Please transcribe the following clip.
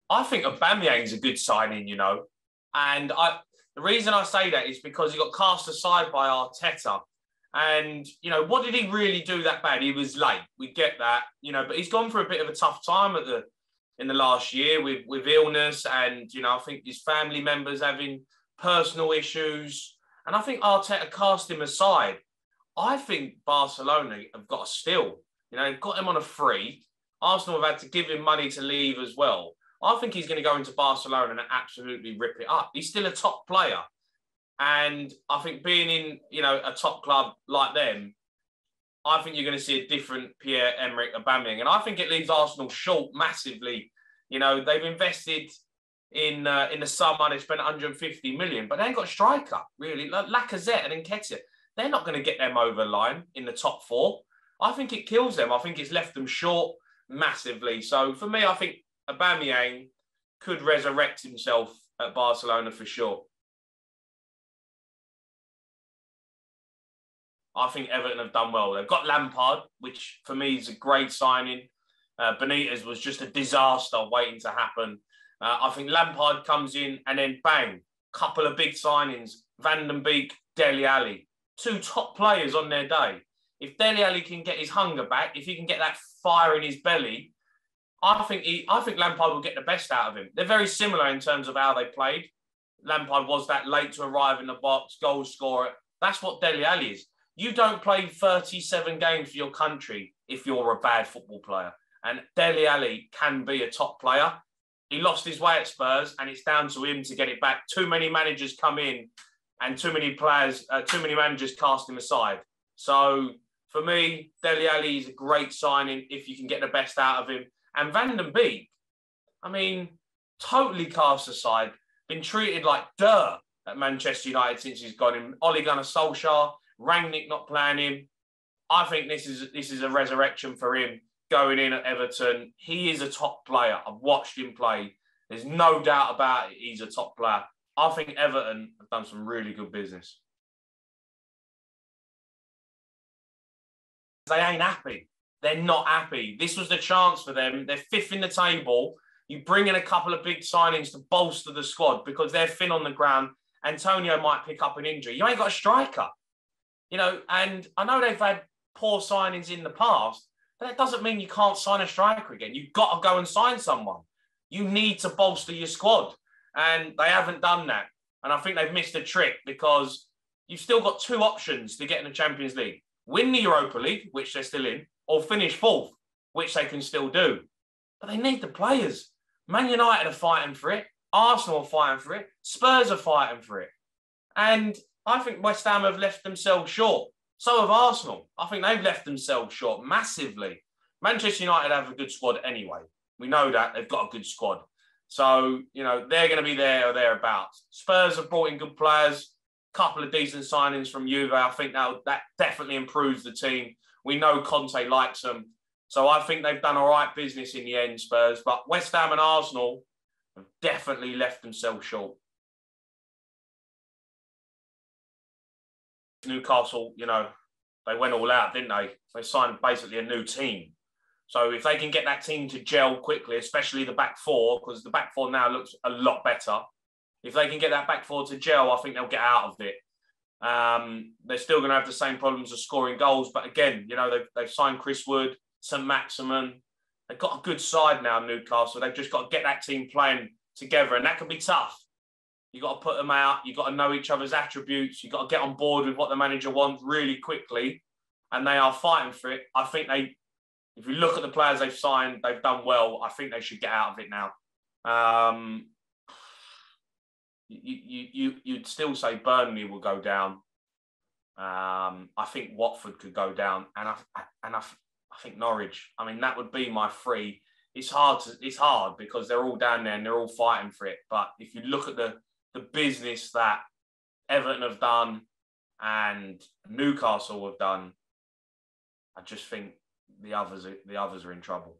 I think Aubameyang's a good signing, and the reason I say that is because he got cast aside by Arteta. And, what did he really do that bad? He was late. We get that, but he's gone through a bit of a tough time in the last year with illness and, I think his family members having personal issues. And I think Arteta cast him aside. I think Barcelona have got a steal. Got him on a free. Arsenal have had to give him money to leave as well. I think he's going to go into Barcelona and absolutely rip it up. He's still a top player. And I think being in, a top club like them, I think you're going to see a different Pierre-Emerick Aubameyang. And I think it leaves Arsenal short massively. They've invested in the summer, they spent 150 million, but they ain't got a striker, really. Lacazette and Nketiah, they're not going to get them over the line in the top four. I think it kills them. I think it's left them short massively. So for me, I think Aubameyang could resurrect himself at Barcelona for sure. I think Everton have done well. They've got Lampard, which for me is a great signing. Benitez was just a disaster waiting to happen. I think Lampard comes in and then bang, couple of big signings. Van den Beek, Dele Alli, two top players on their day. If Dele Alli can get his hunger back, if he can get that fire in his belly, I think Lampard will get the best out of him. They're very similar in terms of how they played. Lampard was that late to arrive in the box, goal scorer. That's what Dele Alli is. You don't play 37 games for your country if you're a bad football player. And Dele Alli can be a top player. He lost his way at Spurs, and it's down to him to get it back. Too many managers come in, and too many managers cast him aside. So for me, Dele Alli is a great signing if you can get the best out of him. And Van den Beek, totally cast aside, been treated like dirt at Manchester United since he's gone in. Ole Gunnar Solskjaer, Rangnick not playing him. I think this is a resurrection for him going in at Everton. He is a top player. I've watched him play. There's no doubt about it. He's a top player. I think Everton have done some really good business. They ain't happy. They're not happy. This was the chance for them. They're fifth in the table. You bring in a couple of big signings to bolster the squad because they're thin on the ground. Antonio might pick up an injury. You ain't got a striker. And I know they've had poor signings in the past, but that doesn't mean you can't sign a striker again. You've got to go and sign someone. You need to bolster your squad. And they haven't done that. And I think they've missed a trick because you've still got two options to get in the Champions League. Win the Europa League, which they're still in, or finish fourth, which they can still do. But they need the players. Man United are fighting for it. Arsenal are fighting for it. Spurs are fighting for it. And I think West Ham have left themselves short. So have Arsenal. I think they've left themselves short massively. Manchester United have a good squad anyway. We know that. They've got a good squad. So, they're going to be there or thereabouts. Spurs have brought in good players. Couple of decent signings from Juve. I think that definitely improves the team. We know Conte likes them. So I think they've done all right business in the end, Spurs. But West Ham and Arsenal have definitely left themselves short. Newcastle, they went all out, didn't they? They signed basically a new team. So if they can get that team to gel quickly, especially the back four, because the back four now looks a lot better. If they can get that back four to gel, I think they'll get out of it. They're still going to have the same problems of scoring goals. But again, they've signed Chris Wood, St. Maximin. They've got a good side now, Newcastle. They've just got to get that team playing together. And that can be tough. You've got to put them out. You've got to know each other's attributes. You've got to get on board with what the manager wants really quickly. And they are fighting for it. I think if you look at the players they've signed, they've done well. I think they should get out of it now. You'd still say Burnley will go down. I think Watford could go down. And I think Norwich. That would be my three. It's hard because they're all down there and they're all fighting for it. But if you look at the business that Everton have done and Newcastle have done, I just think the others are in trouble.